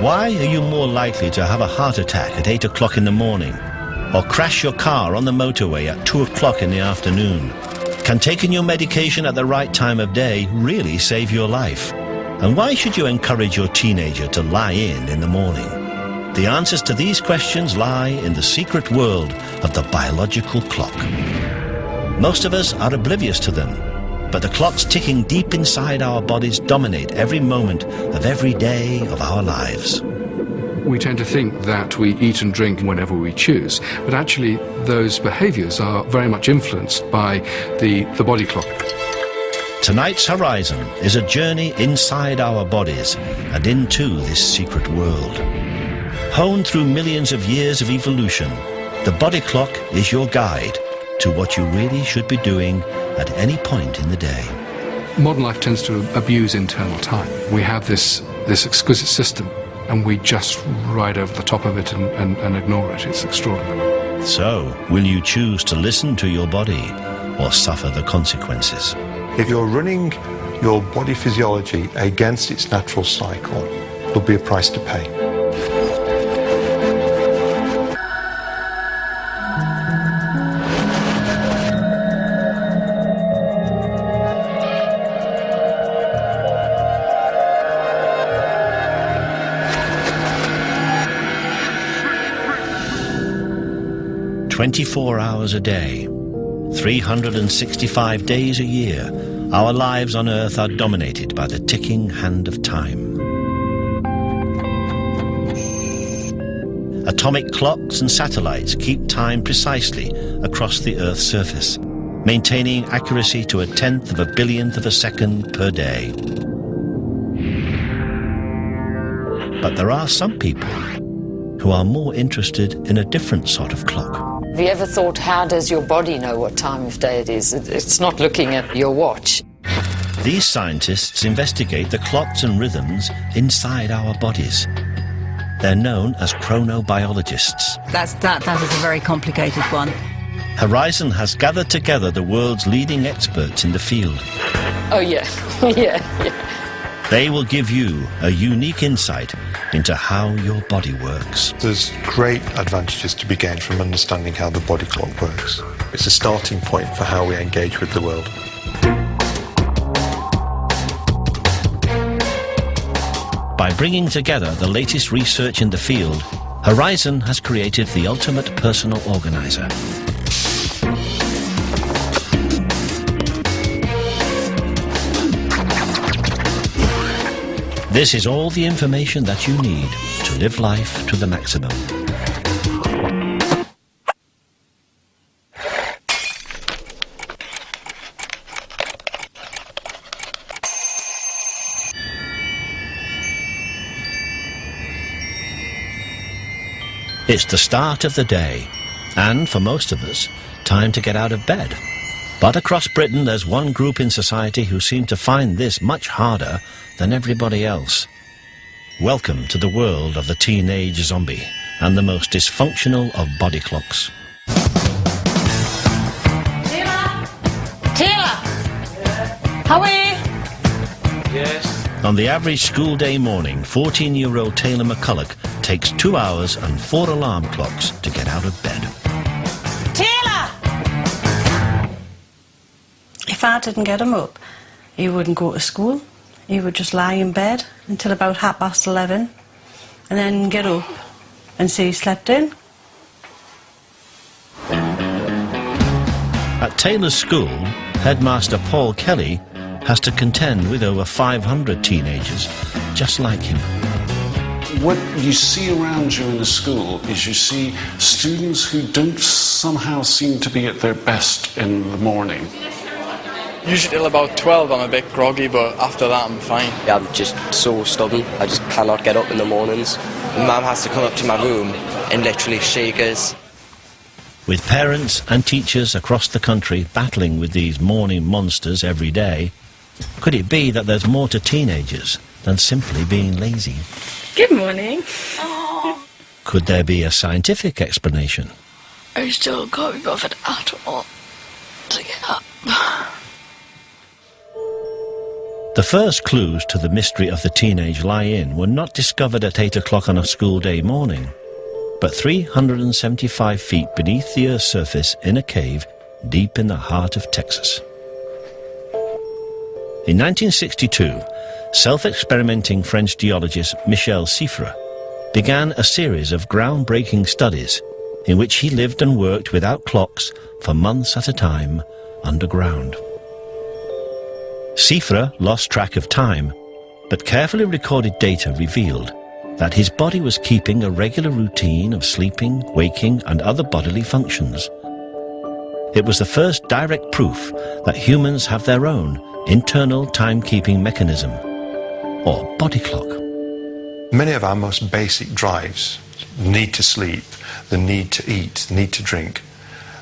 Why are you more likely to have a heart attack at 8 o'clock in the morning or crash your car on the motorway at 2 o'clock in the afternoon? Can taking your medication at the right time of day really save your life? And why should you encourage your teenager to lie in the morning? The answers to these questions lie in the secret world of the biological clock. Most of us are oblivious to them, but the clocks ticking deep inside our bodies dominate every moment of every day of our lives. We tend to think that we eat and drink whenever we choose, but actually those behaviours are very much influenced by the body clock. Tonight's Horizon is a journey inside our bodies and into this secret world. Honed through millions of years of evolution, the body clock is your guide to what you really should be doing at any point in the day. Modern life tends to abuse internal time. We have this exquisite system, and we just ride over the top of it and ignore it. It's extraordinary. So, will you choose to listen to your body or suffer the consequences? If you're running your body physiology against its natural cycle, there'll be a price to pay. "24 hours a day, 365 days a year, our lives on Earth are dominated by the ticking hand of time. Atomic clocks and satellites keep time precisely across the Earth's surface, maintaining accuracy to a tenth of a billionth of a second per day. But there are some people who are more interested in a different sort of clock. Have you ever thought, how does your body know what time of day it is? It's not looking at your watch. These scientists investigate the clocks and rhythms inside our bodies. They're known as chronobiologists. That is a very complicated one. Horizon has gathered together the world's leading experts in the field. Oh, yeah. yeah. They will give you a unique insight into how your body works. There's great advantages to be gained from understanding how the body clock works. It's a starting point for how we engage with the world. By bringing together the latest research in the field, Horizon has created the ultimate personal organizer. This is all the information that you need to live life to the maximum. It's the start of the day, and for most of us, time to get out of bed. But across Britain, there's one group in society who seem to find this much harder than everybody else. Welcome to the world of the teenage zombie and the most dysfunctional of body clocks. Taylor! How are you? Yes. On the average school day morning, 14-year-old Taylor McCulloch takes 2 hours and 4 alarm clocks to get out of bed. Taylor! If I didn't get him up, he wouldn't go to school. He would just lie in bed until about 11:30 and then get up and say he slept in. At Taylor's school, headmaster Paul Kelly has to contend with over 500 teenagers just like him. What you see around you in a school is you see students who don't somehow seem to be at their best in the morning. Usually till about 12 I'm a bit groggy, but after that I'm fine. Yeah, I'm just so stubborn. I just cannot get up in the mornings. Mum has to come up to my room and literally shake us. With parents and teachers across the country battling with these morning monsters every day, could it be that there's more to teenagers than simply being lazy? Good morning. Could there be a scientific explanation? I still can't be bothered at all to get up. The first clues to the mystery of the teenage lie-in were not discovered at 8 o'clock on a school day morning, but 375 feet beneath the Earth's surface in a cave deep in the heart of Texas. In 1962, self-experimenting French geologist Michel Siffre began a series of groundbreaking studies in which he lived and worked without clocks for months at a time underground. Siffre lost track of time, but carefully recorded data revealed that his body was keeping a regular routine of sleeping, waking, and other bodily functions. It was the first direct proof that humans have their own internal timekeeping mechanism, or body clock. Many of our most basic drives, the need to sleep, the need to eat, the need to drink,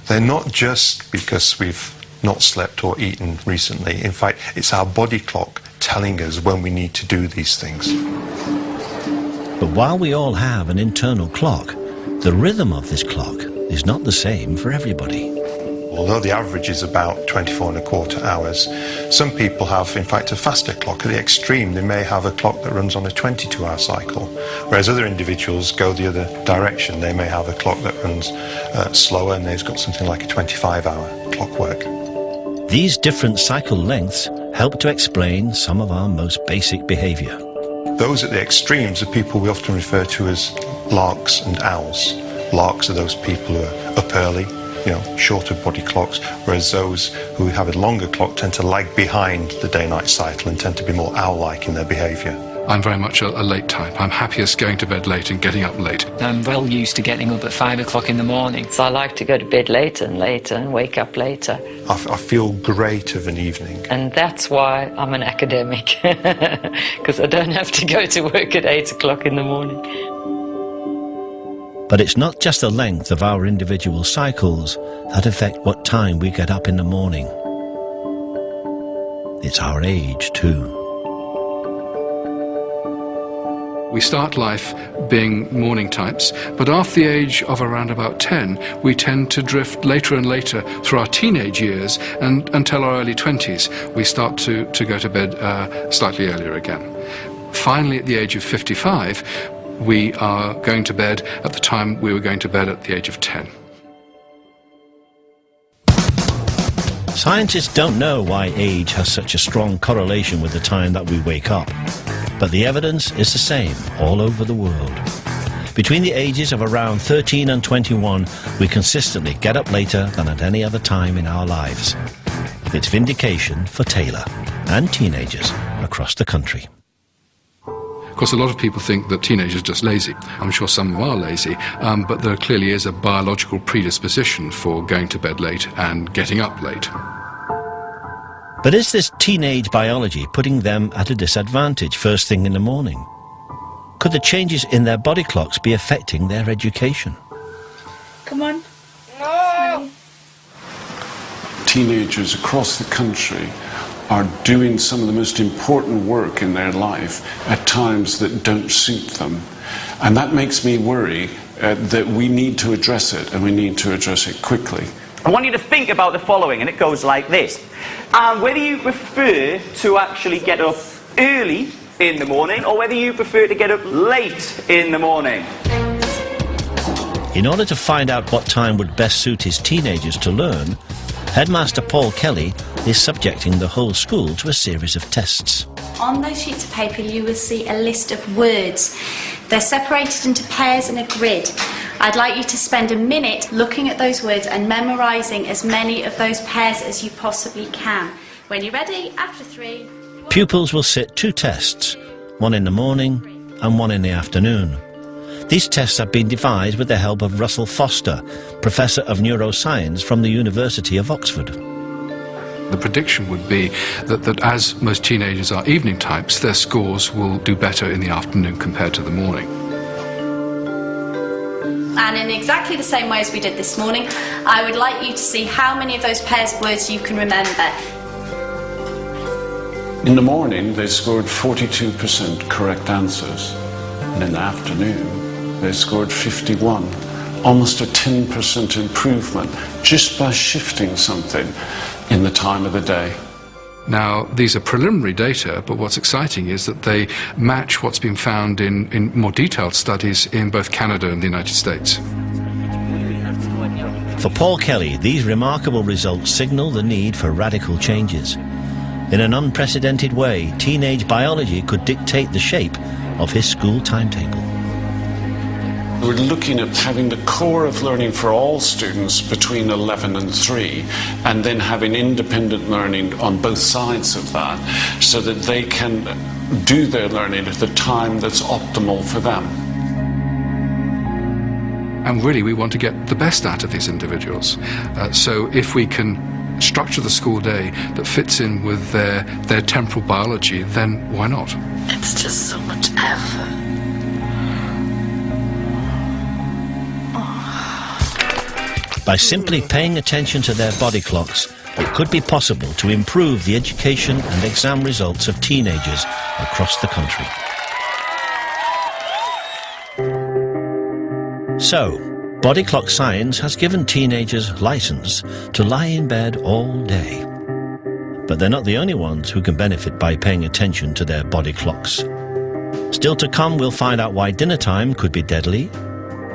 they're not just because we've not slept or eaten recently. In fact, it's our body clock telling us when we need to do these things. But while we all have an internal clock, the rhythm of this clock is not the same for everybody. Although the average is about 24.25 hours, some people have, in fact, a faster clock. At the extreme, they may have a clock that runs on a 22-hour cycle, whereas other individuals go the other direction. They may have a clock that runs slower, and they've got something like a 25-hour clockwork. These different cycle lengths help to explain some of our most basic behavior. Those at the extremes are people we often refer to as larks and owls. Larks are those people who are up early, shorter body clocks, whereas those who have a longer clock tend to lag behind the day-night cycle and tend to be more owl-like in their behaviour. I'm very much a late type. I'm happiest going to bed late and getting up late. I'm well used to getting up at 5 o'clock in the morning. So I like to go to bed later and later and wake up later. I feel great of an evening. And that's why I'm an academic, because I don't have to go to work at 8 o'clock in the morning. But it's not just the length of our individual cycles that affect what time we get up in the morning. It's our age too. We start life being morning types, but after the age of around about 10, we tend to drift later and later through our teenage years and until our early 20s. We start to go to bed slightly earlier again. Finally, at the age of 55, we are going to bed at the time we were going to bed at the age of 10. Scientists don't know why age has such a strong correlation with the time that we wake up, but the evidence is the same all over the world. Between the ages of around 13 and 21, we consistently get up later than at any other time in our lives. It's vindication for Taylor and teenagers across the country. Of course, a lot of people think that teenagers are just lazy. I'm sure some are lazy, but there clearly is a biological predisposition for going to bed late and getting up late. But is this teenage biology putting them at a disadvantage first thing in the morning? Could the changes in their body clocks be affecting their education? Come on. No. Teenagers across the country are doing some of the most important work in their life at times that don't suit them. And that makes me worry that we need to address it, and we need to address it quickly. I want you to think about the following, and it goes like this. Whether you prefer to actually get up early in the morning, or whether you prefer to get up late in the morning. In order to find out what time would best suit his teenagers to learn, Headmaster Paul Kelly is subjecting the whole school to a series of tests. On those sheets of paper you will see a list of words. They're separated into pairs in a grid. I'd like you to spend a minute looking at those words and memorising as many of those pairs as you possibly can. When you're ready, after 3... Pupils will sit 2 tests, one in the morning and one in the afternoon. These tests have been devised with the help of Russell Foster, Professor of Neuroscience from the University of Oxford. The prediction would be that as most teenagers are evening types, their scores will do better in the afternoon compared to the morning. And in exactly the same way as we did this morning, I would like you to see how many of those pairs of words you can remember. In the morning, they scored 42% correct answers, and in the afternoon, they scored 51, almost a 10% improvement just by shifting something in the time of the day. Now, these are preliminary data, but what's exciting is that they match what's been found in more detailed studies in both Canada and the United States. For Paul Kelly, these remarkable results signal the need for radical changes. In an unprecedented way, teenage biology could dictate the shape of his school timetable. We're looking at having the core of learning for all students between 11 and 3, and then having independent learning on both sides of that, so that they can do their learning at the time that's optimal for them. And really, we want to get the best out of these individuals. So if we can structure the school day that fits in with their temporal biology, then why not? It's just so much effort. By simply paying attention to their body clocks, it could be possible to improve the education and exam results of teenagers across the country. So, body clock science has given teenagers license to lie in bed all day. But they're not the only ones who can benefit by paying attention to their body clocks. Still to come, we'll find out why dinner time could be deadly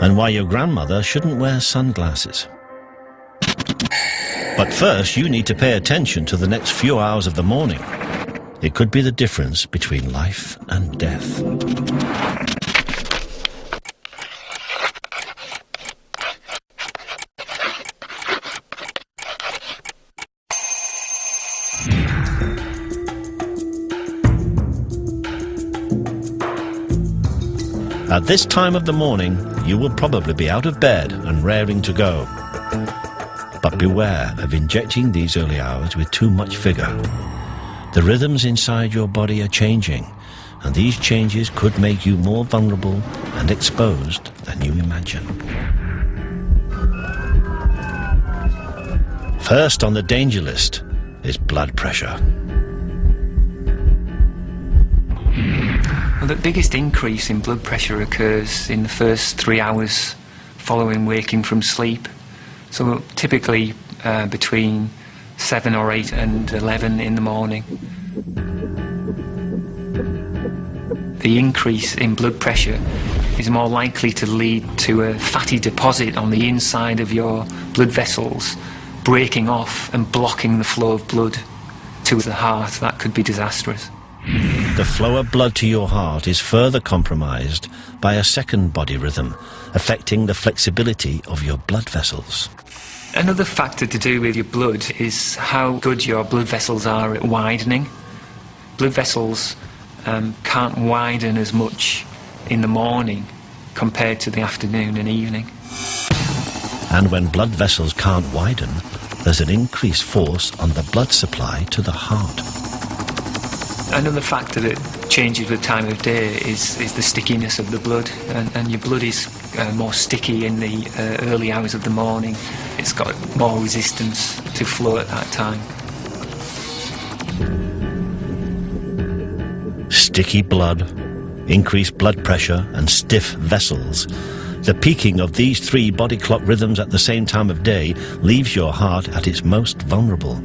and why your grandmother shouldn't wear sunglasses. But first, you need to pay attention to the next few hours of the morning. It could be the difference between life and death. At this time of the morning, you will probably be out of bed and raring to go. But beware of injecting these early hours with too much vigour. The rhythms inside your body are changing, and these changes could make you more vulnerable and exposed than you imagine. First on the danger list is blood pressure. Well, the biggest increase in blood pressure occurs in the first 3 hours following waking from sleep. So typically between 7 or 8 and 11 in the morning. The increase in blood pressure is more likely to lead to a fatty deposit on the inside of your blood vessels, breaking off and blocking the flow of blood to the heart. That could be disastrous. The flow of blood to your heart is further compromised by a second body rhythm, affecting the flexibility of your blood vessels. Another factor to do with your blood is how good your blood vessels are at widening. Blood vessels can't widen as much in the morning compared to the afternoon and evening. And when blood vessels can't widen, there's an increased force on the blood supply to the heart. Another factor that changes with time of day is the stickiness of the blood, and your blood is more sticky in the early hours of the morning. It's got more resistance to flow at that time. Sticky blood, increased blood pressure and stiff vessels. The peaking of these three body clock rhythms at the same time of day leaves your heart at its most vulnerable.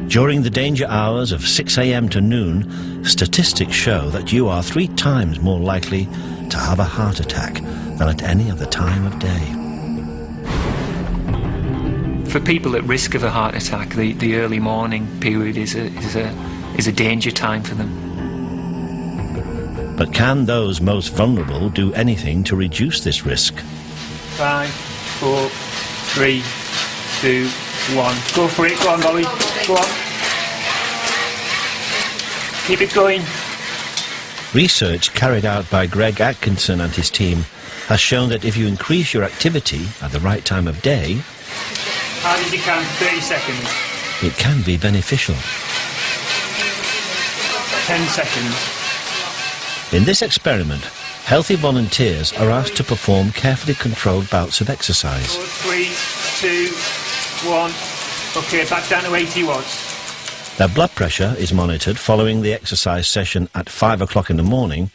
During the danger hours of 6 a.m. to noon, statistics show that you are 3 times more likely to have a heart attack than at any other time of day. For people at risk of a heart attack, the early morning period is a danger time for them. But can those most vulnerable do anything to reduce this risk? 5, 4, 3, 2, 1. Go for it. Go on, Bobby. Go on. Keep it going. Research carried out by Greg Atkinson and his team has shown that if you increase your activity at the right time of day, hard as you can, 30 seconds. It can be beneficial. 10 seconds. In this experiment, healthy volunteers are asked to perform carefully controlled bouts of exercise. 4, 3, 2, 1. Okay, back down to 80 watts. Their blood pressure is monitored following the exercise session at 5 o'clock in the morning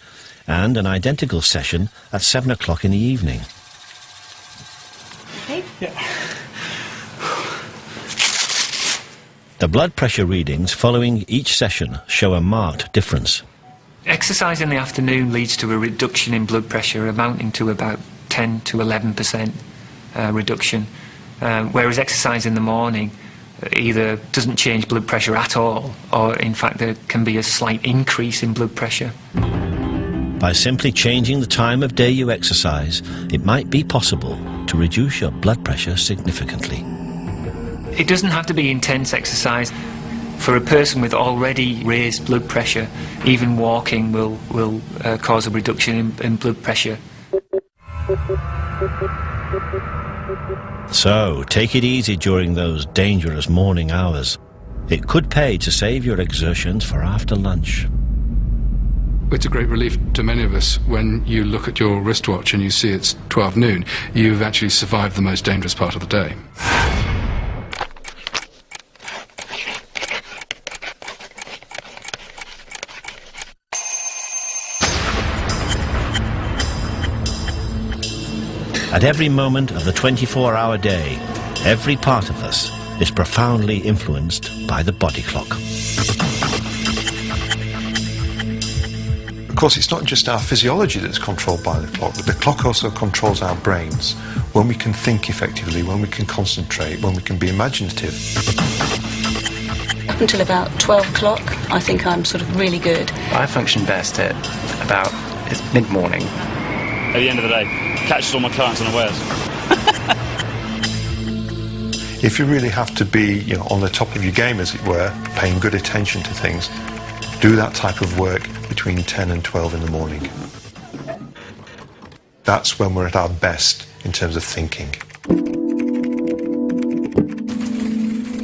and an identical session at 7 o'clock in the evening. Okay? Yeah. The blood pressure readings following each session show a marked difference. Exercise in the afternoon leads to a reduction in blood pressure amounting to about 10 to 11% reduction, whereas exercise in the morning either doesn't change blood pressure at all, or in fact there can be a slight increase in blood pressure. By simply changing the time of day you exercise, it might be possible to reduce your blood pressure significantly. It doesn't have to be intense exercise. For a person with already raised blood pressure, even walking will cause a reduction in blood pressure. So, take it easy during those dangerous morning hours. It could pay to save your exertions for after lunch. It's a great relief to many of us when you look at your wristwatch and you see it's 12 noon. You've actually survived the most dangerous part of the day. At every moment of the 24-hour day, every part of us is profoundly influenced by the body clock. Of course, it's not just our physiology that's controlled by the clock, but the clock also controls our brains. When we can think effectively, when we can concentrate, when we can be imaginative. Up until about 12 o'clock, I think I'm sort of really good. I function best at about mid-morning. At the end of the day, catches all my clients unawares. If you really have to be, on the top of your game, as it were, paying good attention to things, do that type of work between 10 and 12 in the morning. That's when we're at our best in terms of thinking.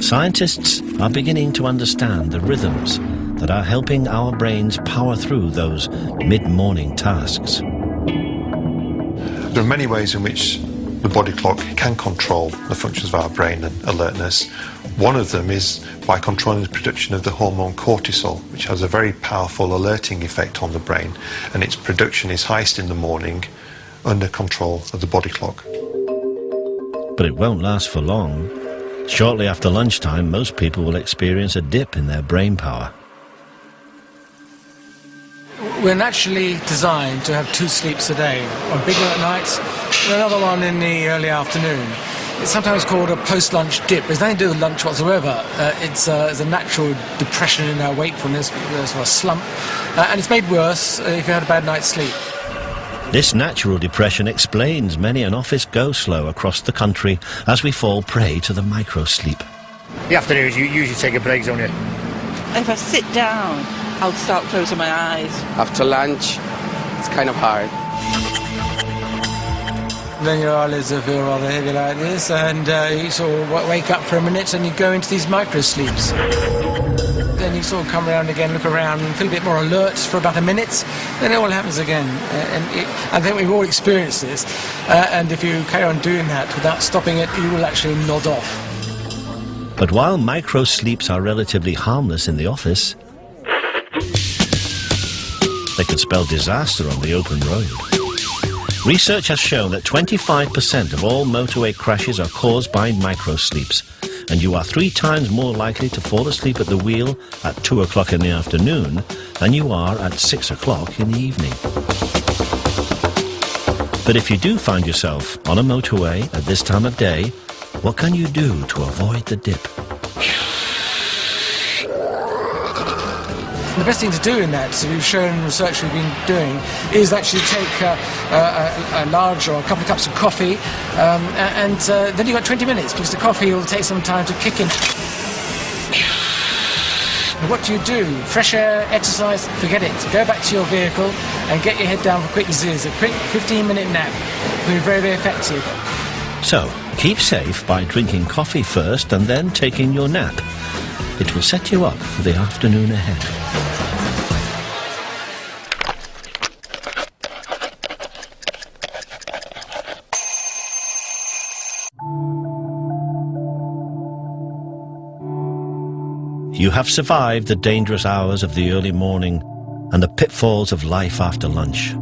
Scientists are beginning to understand the rhythms that are helping our brains power through those mid-morning tasks. There are many ways in which the body clock can control the functions of our brain and alertness. One of them is by controlling the production of the hormone cortisol, which has a very powerful alerting effect on the brain, and its production is highest in the morning under control of the body clock. But it won't last for long. Shortly after lunchtime, most people will experience a dip in their brain power. We're naturally designed to have 2 sleeps a day, one big one at night and another one in the early afternoon. It's sometimes called a post-lunch dip. There's nothing to do with lunch whatsoever. It's a natural depression in our wakefulness, sort of a slump, and it's made worse if you had a bad night's sleep. This natural depression explains many an office go-slow across the country as we fall prey to the micro-sleep. The afternoons, you usually take a break, don't you? If I sit down, I'll start closing my eyes. After lunch, it's kind of hard. Then your eyelids will feel rather heavy like this, and you sort of wake up for a minute and you go into these micro-sleeps. Then you sort of come around again, look around and feel a bit more alert for about a minute, then it all happens again. I think we've all experienced this, and if you carry on doing that without stopping it, you will actually nod off. But while micro-sleeps are relatively harmless in the office, they can spell disaster on the open road. Research has shown that 25% of all motorway crashes are caused by micro-sleeps, and you are 3 times more likely to fall asleep at the wheel at 2 o'clock in the afternoon than you are at 6 o'clock in the evening. But if you do find yourself on a motorway at this time of day, what can you do to avoid the dip? The best thing to do in that, as we've shown in research we've been doing, is actually take a large or a couple of cups of coffee, and then you've got 20 minutes, because the coffee will take some time to kick in. And what do? Fresh air, exercise, forget it. Go back to your vehicle and get your head down for quick zoos. A quick 15-minute nap will be very, very effective. So, keep safe by drinking coffee first and then taking your nap. It will set you up for the afternoon ahead. You have survived the dangerous hours of the early morning and the pitfalls of life after lunch.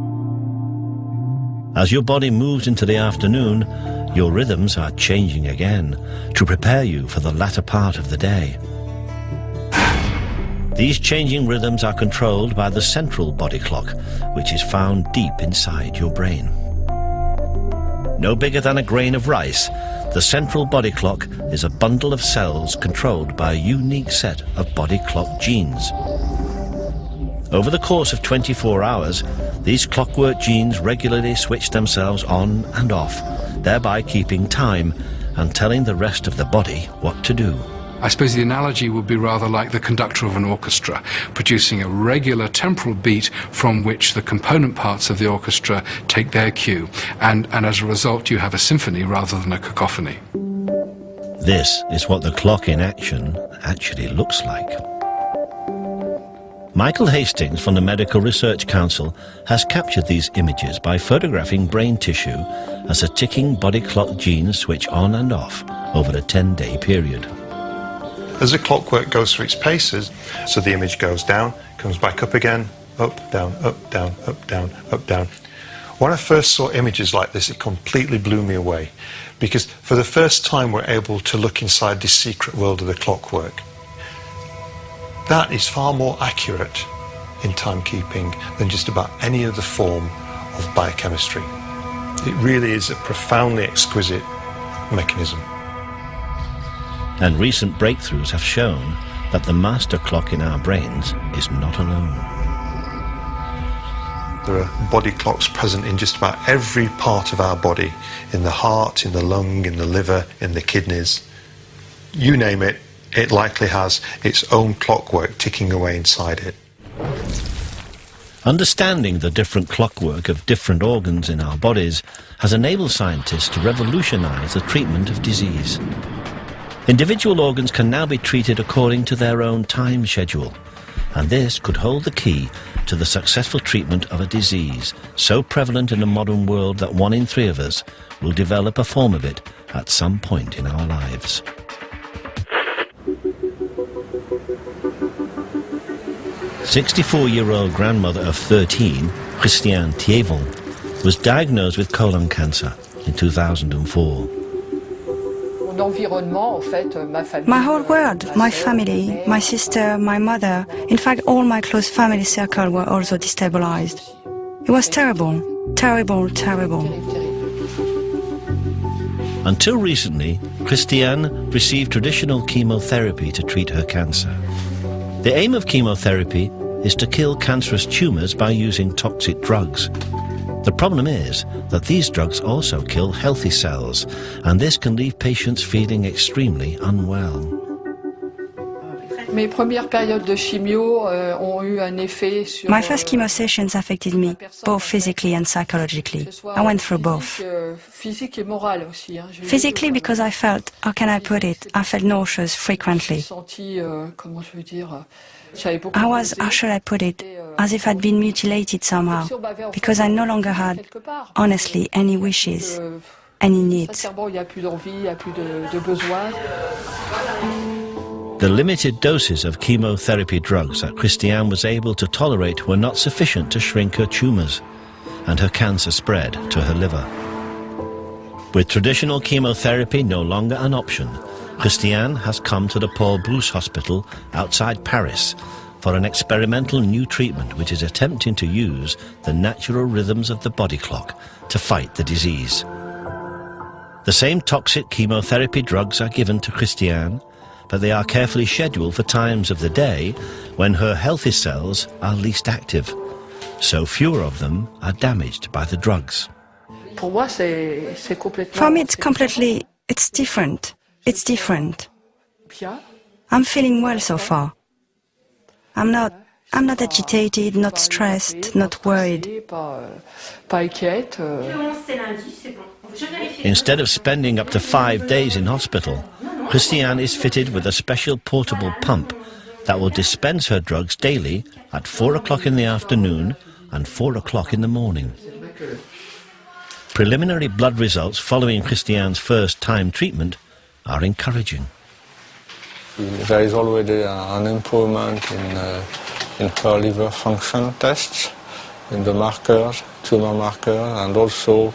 As your body moves into the afternoon, your rhythms are changing again to prepare you for the latter part of the day. These changing rhythms are controlled by the central body clock, which is found deep inside your brain. No bigger than a grain of rice, the central body clock is a bundle of cells controlled by a unique set of body clock genes. Over the course of 24 hours, these clockwork genes regularly switch themselves on and off, thereby keeping time and telling the rest of the body what to do. I suppose the analogy would be rather like the conductor of an orchestra, producing a regular temporal beat from which the component parts of the orchestra take their cue, and as a result you have a symphony rather than a cacophony. This is what the clock in action actually looks like. Michael Hastings from the Medical Research Council has captured these images by photographing brain tissue as a ticking body clock genes switch on and off over a 10-day period. As the clockwork goes through its paces, so the image goes down, comes back up again, up, down, up, down, up, down, up, down. When I first saw images like this, it completely blew me away, because for the first time we're able to look inside this secret world of the clockwork. That is far more accurate in timekeeping than just about any other form of biochemistry. It really is a profoundly exquisite mechanism. And recent breakthroughs have shown that the master clock in our brains is not alone. There are body clocks present in just about every part of our body, in the heart, in the lung, in the liver, in the kidneys. You name it, it likely has its own clockwork ticking away inside it. Understanding the different clockwork of different organs in our bodies has enabled scientists to revolutionize the treatment of disease. Individual organs can now be treated according to their own time schedule, and this could hold the key to the successful treatment of a disease so prevalent in the modern world that 1 in 3 of us will develop a form of it at some point in our lives. A 64-year-old grandmother of 13, Christiane Thievon, was diagnosed with colon cancer in 2004. My whole world, my family, my sister, my mother, in fact all my close family circle were also destabilized. It was terrible, terrible, terrible. Until recently, Christiane received traditional chemotherapy to treat her cancer. The aim of chemotherapy is to kill cancerous tumours by using toxic drugs. The problem is that these drugs also kill healthy cells, and this can leave patients feeling extremely unwell. My first chemo sessions affected me, both physically and psychologically. I went through both. Physically because I felt, how can I put it, I felt nauseous frequently. I was, how should I put it, as if I'd been mutilated somehow, because I no longer had, honestly, any wishes, any needs. The limited doses of chemotherapy drugs that Christiane was able to tolerate were not sufficient to shrink her tumours, and her cancer spread to her liver. With traditional chemotherapy no longer an option, Christiane has come to the Paul Brousse Hospital outside Paris for an experimental new treatment which is attempting to use the natural rhythms of the body clock to fight the disease. The same toxic chemotherapy drugs are given to Christiane, but they are carefully scheduled for times of the day when her healthy cells are least active, so fewer of them are damaged by the drugs. For me it's different. It's different. I'm feeling well so far. I'm not agitated, not stressed, not worried. Instead of spending up to 5 days in hospital, Christiane is fitted with a special portable pump that will dispense her drugs daily at 4 o'clock in the afternoon and 4 o'clock in the morning. Preliminary blood results following Christiane's first time treatment are encouraging. There is already an improvement in her liver function tests, in the markers, tumor markers, and also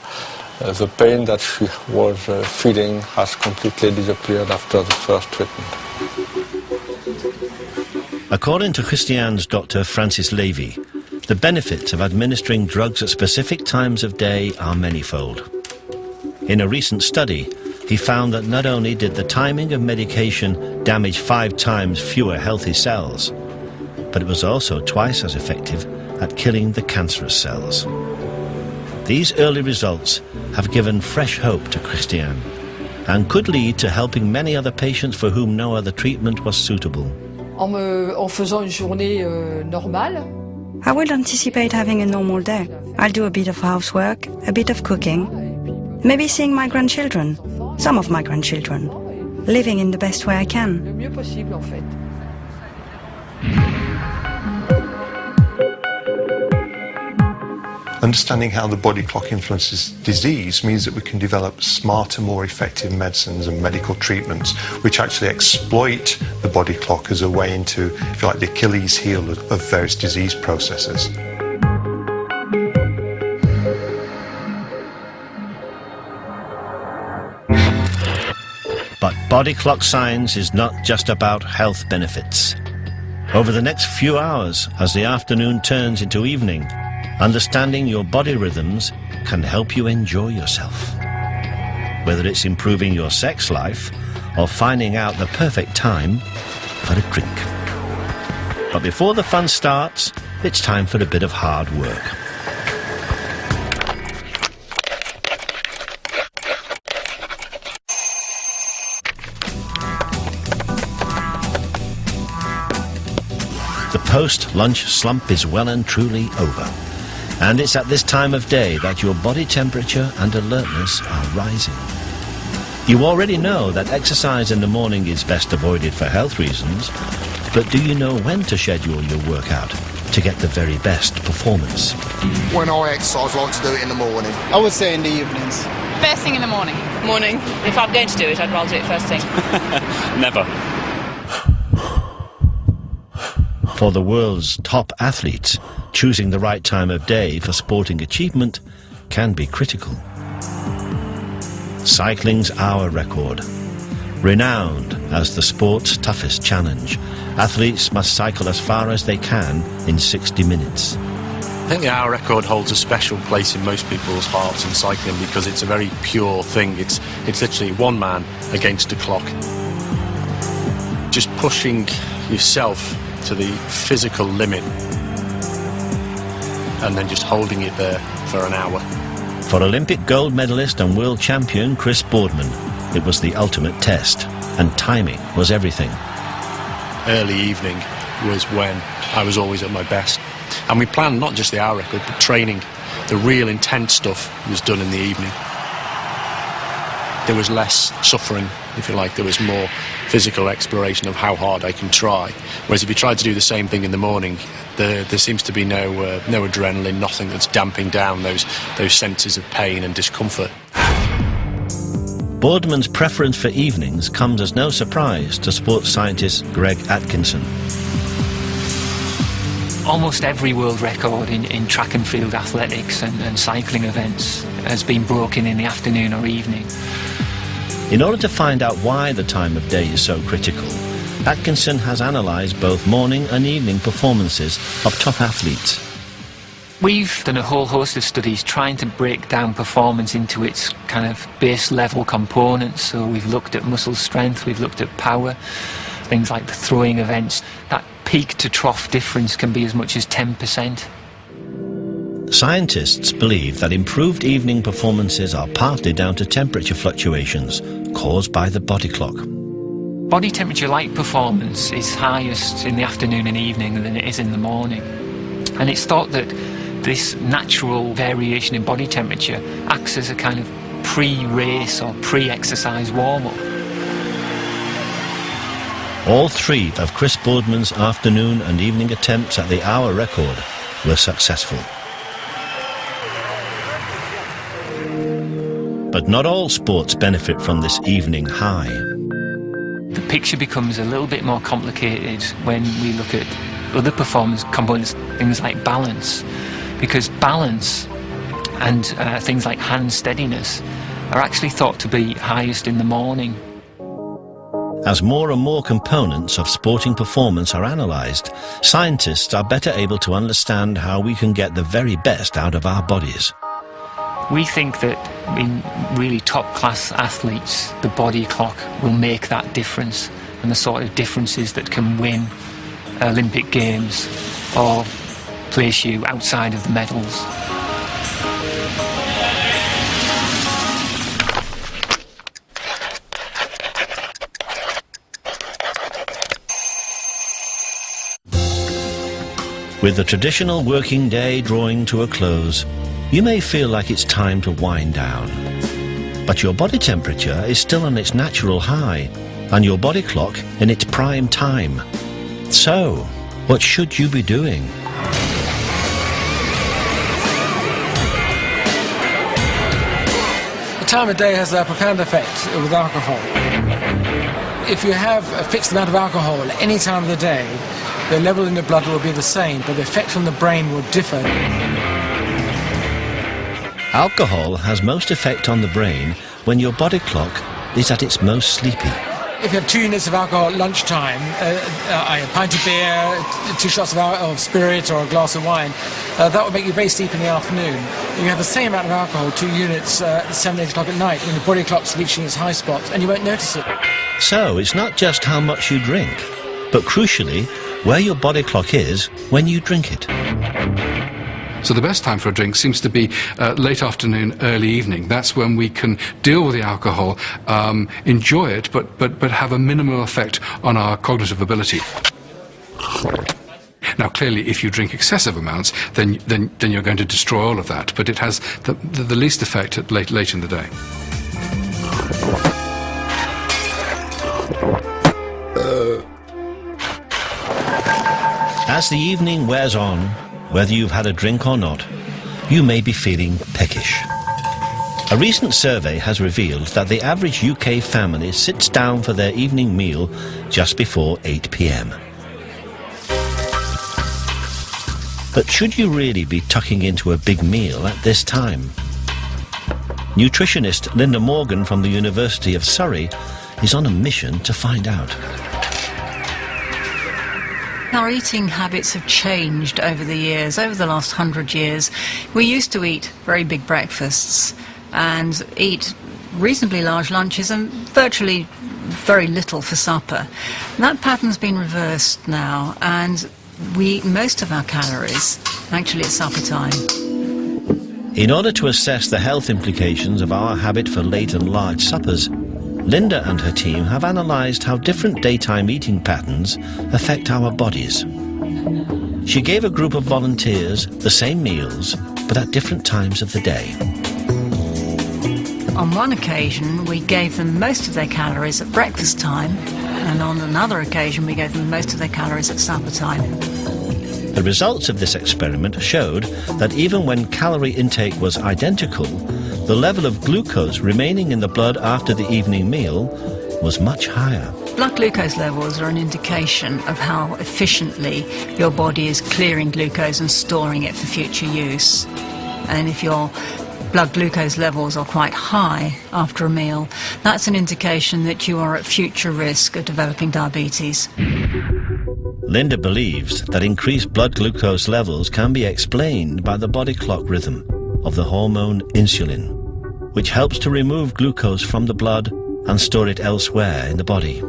the pain that she was feeling has completely disappeared after the first treatment. According to Christiane's Dr. Francis Levy, the benefits of administering drugs at specific times of day are manifold. In a recent study, he found that not only did the timing of medication damage 5 times fewer healthy cells, but it was also twice as effective at killing the cancerous cells. These early results have given fresh hope to Christiane and could lead to helping many other patients for whom no other treatment was suitable. En faisant une journée normale. I will anticipate having a normal day. I'll do a bit of housework, a bit of cooking, maybe seeing my grandchildren, some of my grandchildren, living in the best way I can. Le mieux possible en fait. Understanding how the body clock influences disease means that we can develop smarter, more effective medicines and medical treatments which actually exploit the body clock as a way into, if you like, the Achilles heel of various disease processes. But body clock science is not just about health benefits. Over the next few hours, as the afternoon turns into evening, understanding your body rhythms can help you enjoy yourself. Whether it's improving your sex life or finding out the perfect time for a drink. But before the fun starts, it's time for a bit of hard work. The post-lunch slump is well and truly over. And it's at this time of day that your body temperature and alertness are rising. You already know that exercise in the morning is best avoided for health reasons, but do you know when to schedule your workout to get the very best performance? When I exercise, I like to do it in the morning. I would say in the evenings. First thing in the morning. Morning. If I'm going to do it, I'd rather do it first thing. Never. For the world's top athletes, choosing the right time of day for sporting achievement can be critical. Cycling's hour record. Renowned as the sport's toughest challenge, athletes must cycle as far as they can in 60 minutes. I think the hour record holds a special place in most people's hearts in cycling because it's a very pure thing. It's literally one man against a clock. Just pushing yourself to the physical limit and then just holding it there for an hour. For Olympic gold medalist and world champion Chris Boardman, it was the ultimate test, and timing was everything. Early evening was when I was always at my best. And we planned not just the hour record, but training. The real intense stuff was done in the evening. There was less suffering, if you like. There was more physical exploration of how hard I can try. Whereas if you try to do the same thing in the morning, there seems to be no adrenaline, nothing that's damping down those senses of pain and discomfort. Boardman's preference for evenings comes as no surprise to sports scientist Greg Atkinson. Almost every world record in track and field athletics and cycling events has been broken in the afternoon or evening. In order to find out why the time of day is so critical, Atkinson has analysed both morning and evening performances of top athletes. We've done a whole host of studies trying to break down performance into its kind of base level components. So we've looked at muscle strength, we've looked at power, things like the throwing events. That peak to trough difference can be as much as 10%. Scientists believe that improved evening performances are partly down to temperature fluctuations caused by the body clock. Body temperature like performance is highest in the afternoon and evening than it is in the morning. And it's thought that this natural variation in body temperature acts as a kind of pre-race or pre-exercise warm-up. All 3 of Chris Boardman's afternoon and evening attempts at the hour record were successful. But not all sports benefit from this evening high. The picture becomes a little bit more complicated when we look at other performance components, things like balance, because balance and things like hand steadiness are actually thought to be highest in the morning. As more and more components of sporting performance are analysed, scientists are better able to understand how we can get the very best out of our bodies. We think that in really top-class athletes, the body clock will make that difference, and the sort of differences that can win Olympic Games or place you outside of the medals. With the traditional working day drawing to a close, you may feel like it's time to wind down. But your body temperature is still on its natural high, and your body clock in its prime time. So, what should you be doing? The time of day has a profound effect with alcohol. If you have a fixed amount of alcohol at any time of the day, the level in the blood will be the same, but the effect on the brain will differ. Alcohol has most effect on the brain when your body clock is at its most sleepy. If you have 2 units of alcohol at lunchtime, a pint of beer, 2 shots of spirit or a glass of wine, that will make you very sleepy in the afternoon. You have the same amount of alcohol, 2 units, 7, 8 o'clock at night, when the body clock's reaching its high spots, and you won't notice it. So it's not just how much you drink, but crucially, where your body clock is when you drink it. So the best time for a drink seems to be late afternoon, early evening. That's when we can deal with the alcohol, enjoy it, but have a minimal effect on our cognitive ability. Now, clearly, if you drink excessive amounts, then you're going to destroy all of that. But it has the least effect at late in the day. As the evening wears on, whether you've had a drink or not, you may be feeling peckish. A recent survey has revealed that the average UK family sits down for their evening meal just before 8 p.m. But should you really be tucking into a big meal at this time? Nutritionist Linda Morgan from the University of Surrey is on a mission to find out. Our eating habits have changed over the years, over the last 100 years. We used to eat very big breakfasts and eat reasonably large lunches and virtually very little for supper. That pattern's been reversed now, and we eat most of our calories actually at supper time. In order to assess the health implications of our habit for late and large suppers, Linda and her team have analysed how different daytime eating patterns affect our bodies. She gave a group of volunteers the same meals, but at different times of the day. On one occasion, we gave them most of their calories at breakfast time, and on another occasion, we gave them most of their calories at supper time. The results of this experiment showed that even when calorie intake was identical, the level of glucose remaining in the blood after the evening meal was much higher. Blood glucose levels are an indication of how efficiently your body is clearing glucose and storing it for future use. And if your blood glucose levels are quite high after a meal, that's an indication that you are at future risk of developing diabetes. Linda believes that increased blood glucose levels can be explained by the body clock rhythm of the hormone insulin, which helps to remove glucose from the blood and store it elsewhere in the body.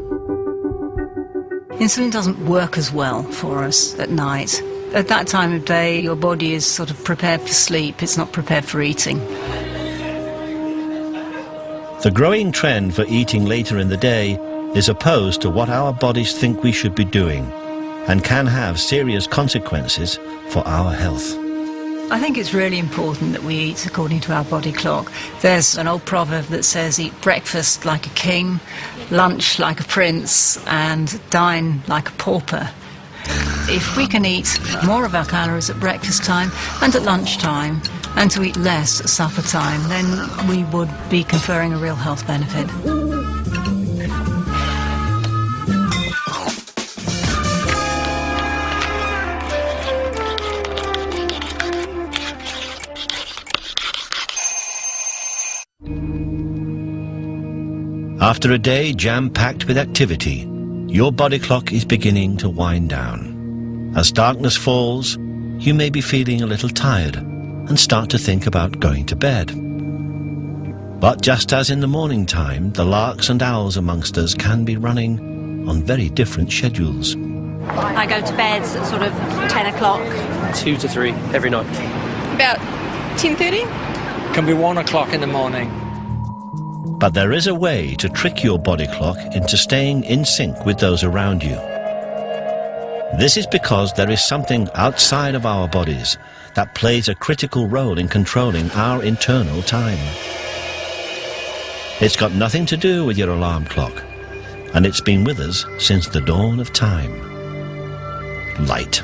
Insulin doesn't work as well for us at night. At that time of day, your body is sort of prepared for sleep, it's not prepared for eating. The growing trend for eating later in the day is opposed to what our bodies think we should be doing, and can have serious consequences for our health. I think it's really important that we eat according to our body clock. There's an old proverb that says, eat breakfast like a king, lunch like a prince, and dine like a pauper. If we can eat more of our calories at breakfast time and at lunchtime, and to eat less at supper time, then we would be conferring a real health benefit. After a day jam-packed with activity, your body clock is beginning to wind down. As darkness falls, you may be feeling a little tired and start to think about going to bed. But just as in the morning time, the larks and owls amongst us can be running on very different schedules. I go to bed at sort of 10 o'clock. 2 to 3 every night. About 10:30? Can be 1 o'clock in the morning. But there is a way to trick your body clock into staying in sync with those around you. This is because there is something outside of our bodies that plays a critical role in controlling our internal time. It's got nothing to do with your alarm clock, and it's been with us since the dawn of time. Light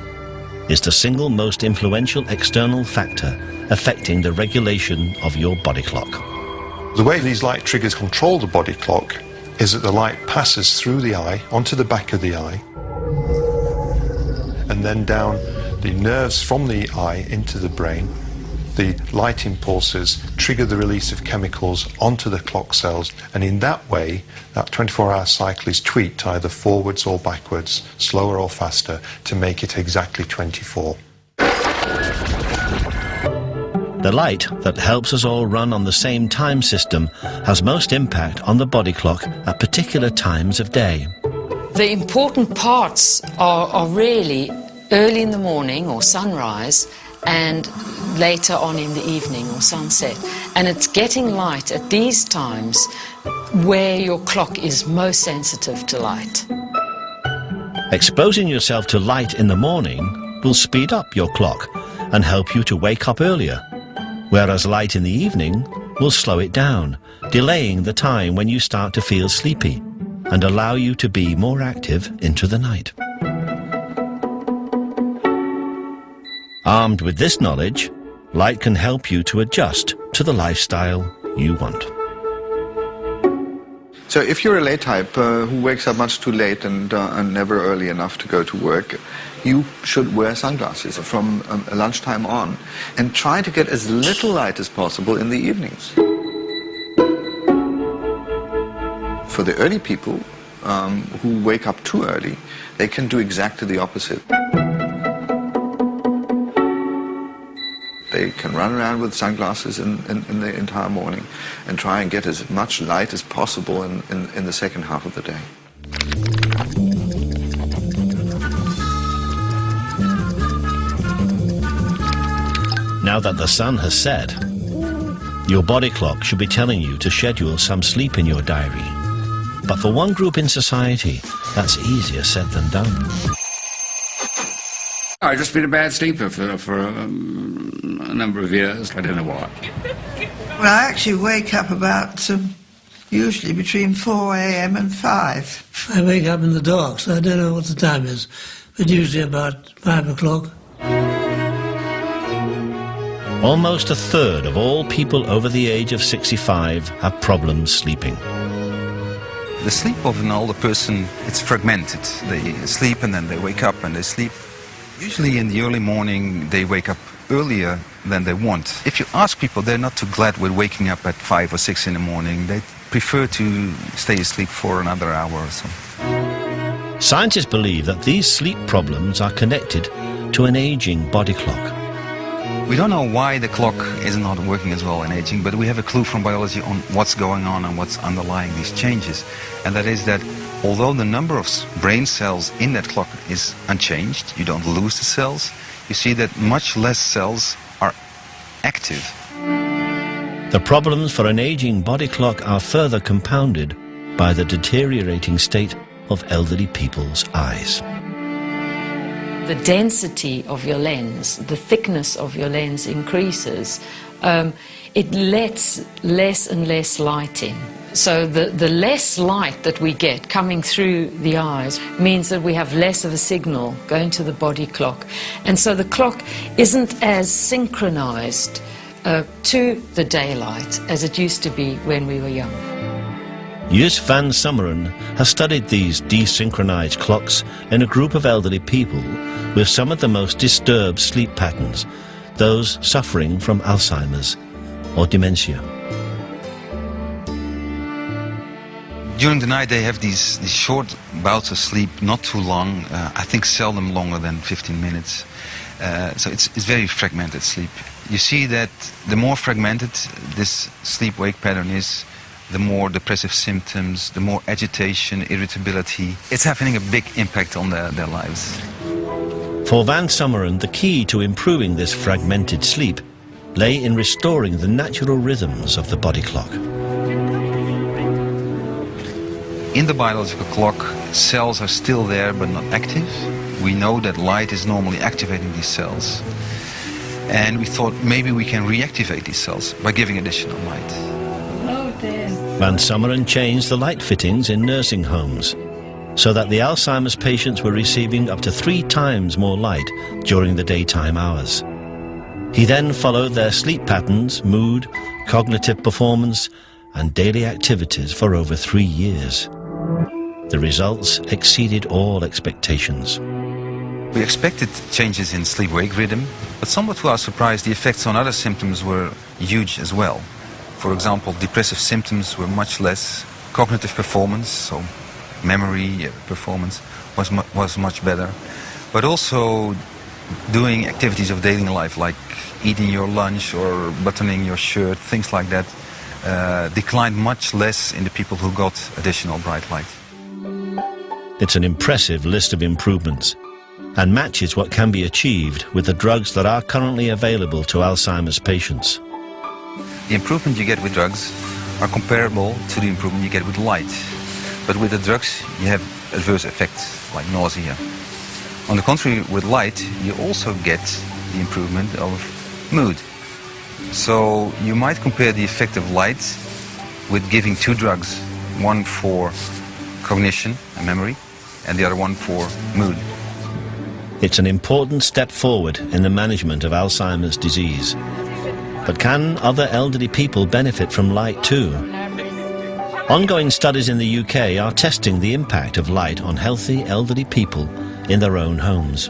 is the single most influential external factor affecting the regulation of your body clock. The way these light triggers control the body clock is that the light passes through the eye, onto the back of the eye, and then down the nerves from the eye into the brain. The light impulses trigger the release of chemicals onto the clock cells, and in that way, that 24-hour cycle is tweaked either forwards or backwards, slower or faster, to make it exactly 24. The light that helps us all run on the same time system has most impact on the body clock at particular times of day. The important parts are really early in the morning or sunrise and later on in the evening or sunset. And it's getting light at these times where your clock is most sensitive to light. Exposing yourself to light in the morning will speed up your clock and help you to wake up earlier, whereas light in the evening will slow it down, delaying the time when you start to feel sleepy and allow you to be more active into the night. Armed with this knowledge, light can help you to adjust to the lifestyle you want. So if you're a late type who wakes up much too late and never early enough to go to work, you should wear sunglasses from lunchtime on and try to get as little light as possible in the evenings. For the early people who wake up too early, they can do exactly the opposite. They can run around with sunglasses in the entire morning and try and get as much light as possible in the second half of the day. Now that the sun has set, your body clock should be telling you to schedule some sleep in your diary. But for one group in society, that's easier said than done. I've just been a bad sleeper for a number of years. I don't know why. Well, I actually wake up about usually between 4 a.m. and 5. I wake up in the dark, so I don't know what the time is, but usually about 5 o'clock. Almost a third of all people over the age of 65 have problems sleeping. The sleep of an older person, it's fragmented. They sleep and then they wake up and they sleep. Usually in the early morning, they wake up earlier than they want. If you ask people, they're not too glad with waking up at 5 or 6 in the morning. They prefer to stay asleep for another hour or so. Scientists believe that these sleep problems are connected to an aging body clock. We don't know why the clock is not working as well in aging, but we have a clue from biology on what's going on and what's underlying these changes. And that is that although the number of brain cells in that clock is unchanged, you don't lose the cells, you see that much less cells are active. The problems for an aging body clock are further compounded by the deteriorating state of elderly people's eyes. The density of your lens, the thickness of your lens increases. It lets less and less light in. So the less light that we get coming through the eyes means that we have less of a signal going to the body clock. And so the clock isn't as synchronized to the daylight as it used to be when we were young. Jus van Summeren has studied these desynchronized clocks in a group of elderly people with some of the most disturbed sleep patterns, those suffering from Alzheimer's or dementia. During the night they have these short bouts of sleep, not too long, I think seldom longer than 15 minutes. So it's very fragmented sleep. You see that the more fragmented this sleep-wake pattern is, the more depressive symptoms, the more agitation, irritability. It's having a big impact on their lives. For Van Summeren, the key to improving this fragmented sleep lay in restoring the natural rhythms of the body clock. In the biological clock, cells are still there but not active. We know that light is normally activating these cells. And we thought maybe we can reactivate these cells by giving additional light. Van Summeren changed the light fittings in nursing homes so that the Alzheimer's patients were receiving up to 3 times more light during the daytime hours. He then followed their sleep patterns, mood, cognitive performance, and daily activities for over 3 years. The results exceeded all expectations. We expected changes in sleep-wake rhythm, but somewhat to our surprise, the effects on other symptoms were huge as well. For example, depressive symptoms were much less. Cognitive performance, so memory performance, was much better. But also doing activities of daily life, like eating your lunch or buttoning your shirt, things like that, declined much less in the people who got additional bright light. It's an impressive list of improvements and matches what can be achieved with the drugs that are currently available to Alzheimer's patients. The improvement you get with drugs are comparable to the improvement you get with light. But with the drugs, you have adverse effects, like nausea. On the contrary, with light, you also get the improvement of mood. So you might compare the effect of light with giving 2 drugs, one for cognition and memory, and the other one for mood. It's an important step forward in the management of Alzheimer's disease. But can other elderly people benefit from light too? Ongoing studies in the UK are testing the impact of light on healthy elderly people in their own homes.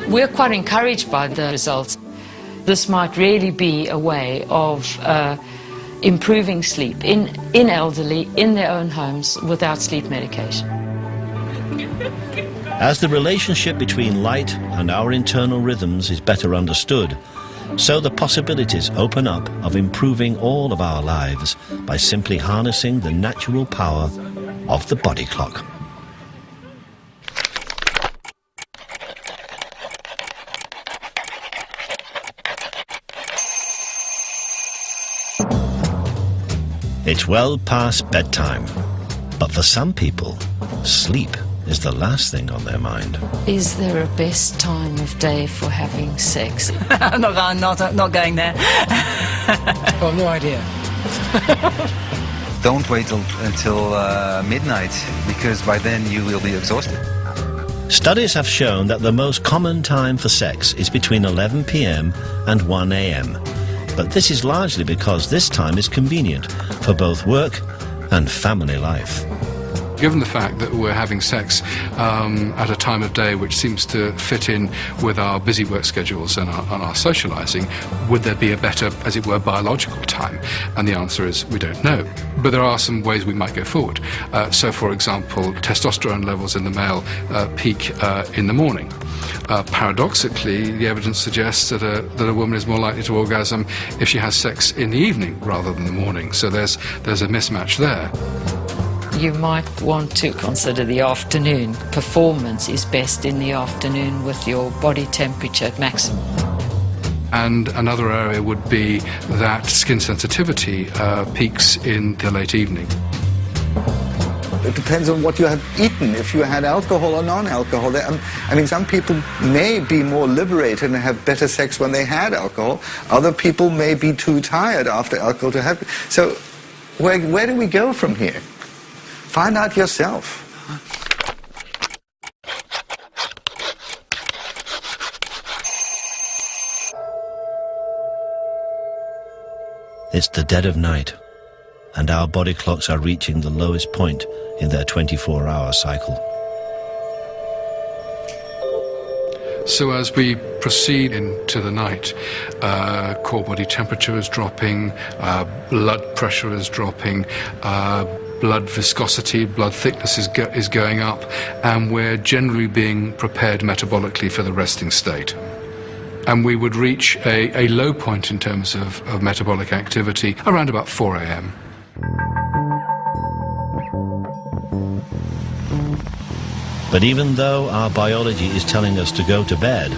We're quite encouraged by the results. This might really be a way of improving sleep in elderly, in their own homes, without sleep medication. As the relationship between light and our internal rhythms is better understood, so the possibilities open up of improving all of our lives by simply harnessing the natural power of the body clock. It's well past bedtime, but for some people, sleep is the last thing on their mind. Is there a best time of day for having sex? I'm not going there. Well, no idea. Don't wait until midnight, because by then you will be exhausted. Studies have shown that the most common time for sex is between 11 p.m. and 1 a.m. But this is largely because this time is convenient for both work and family life. Given the fact that we're having sex at a time of day which seems to fit in with our busy work schedules and our socialising, would there be a better, as it were, biological time? And the answer is we don't know. But there are some ways we might go forward. So, for example, testosterone levels in the male peak in the morning. Paradoxically, the evidence suggests that a woman is more likely to orgasm if she has sex in the evening rather than the morning. So there's a mismatch there. You might want to consider the afternoon. Performance is best in the afternoon with your body temperature at maximum. And another area would be that skin sensitivity peaks in the late evening. It depends on what you have eaten, if you had alcohol or non-alcohol. I mean, some people may be more liberated and have better sex when they had alcohol. Other people may be too tired after alcohol to have. So where do we go from here? Find out yourself. It's the dead of night, and our body clocks are reaching the lowest point in their 24-hour cycle. So as we proceed into the night, core body temperature is dropping, blood pressure is dropping, blood viscosity, blood thickness is going up, and we're generally being prepared metabolically for the resting state. And we would reach a low point in terms of metabolic activity around about 4 a.m. But even though our biology is telling us to go to bed,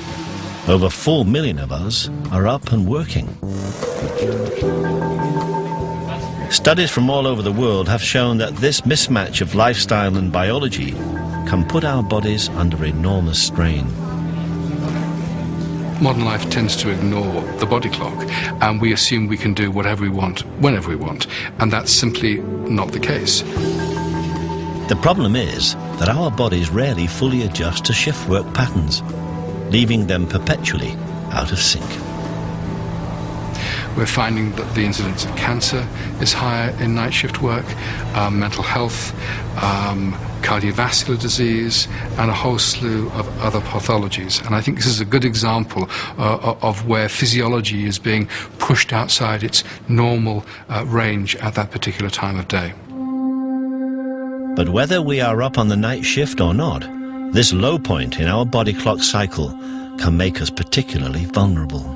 over 4 million of us are up and working. Studies from all over the world have shown that this mismatch of lifestyle and biology can put our bodies under enormous strain. Modern life tends to ignore the body clock, and we assume we can do whatever we want, whenever we want, and that's simply not the case. The problem is that our bodies rarely fully adjust to shift work patterns, leaving them perpetually out of sync. We're finding that the incidence of cancer is higher in night shift work, mental health, cardiovascular disease, and a whole slew of other pathologies. And I think this is a good example of where physiology is being pushed outside its normal range at that particular time of day. But whether we are up on the night shift or not, this low point in our body clock cycle can make us particularly vulnerable.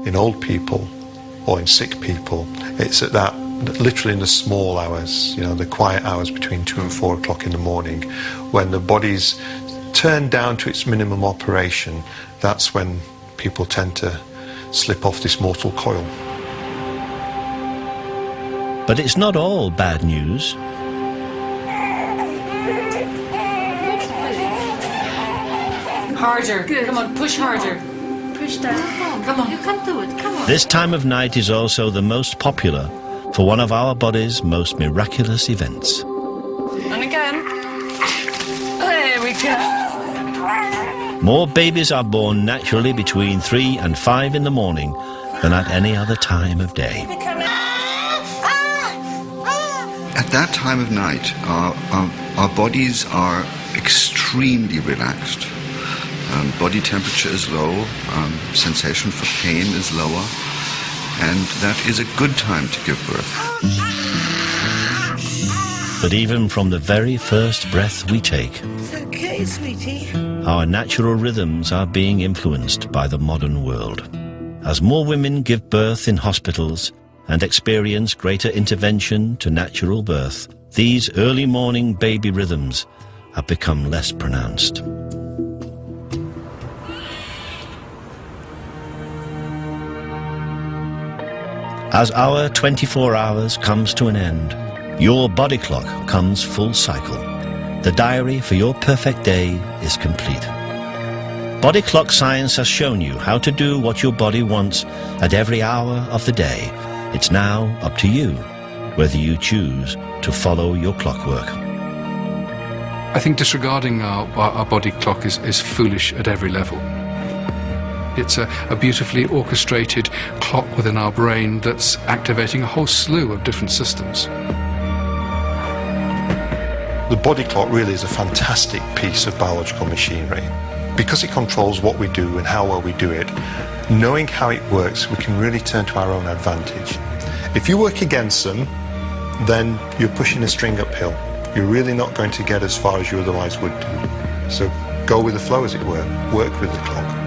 In old people or in sick people, it's at that, literally in the small hours, the quiet hours between 2 and 4 o'clock in the morning, when the body's turned down to its minimum operation, that's when people tend to slip off this mortal coil. But it's not all bad news. Harder. Good. Come on, push harder. Push down. Come on. You can do it. Come on. This time of night is also the most popular for one of our body's most miraculous events. And again. There we go. More babies are born naturally between 3 and 5 in the morning than at any other time of day. At that time of night, our bodies are extremely relaxed. Body temperature is low, sensation for pain is lower, and that is a good time to give birth. But even from the very first breath we take, It's okay, sweetie. our natural rhythms are being influenced by the modern world. As more women give birth in hospitals and experience greater intervention to natural birth, these early morning baby rhythms have become less pronounced. As our 24 hours comes to an end, your body clock comes full cycle. The diary for your perfect day is complete. Body clock science has shown you how to do what your body wants at every hour of the day. It's now up to you whether you choose to follow your clockwork. I think disregarding our body clock is foolish at every level. It's a beautifully orchestrated clock within our brain that's activating a whole slew of different systems. The body clock really is a fantastic piece of biological machinery. Because it controls what we do and how well we do it, knowing how it works, we can really turn to our own advantage. If you work against them, then you're pushing a string uphill. You're really not going to get as far as you otherwise would do. So go with the flow, as it were. Work with the clock.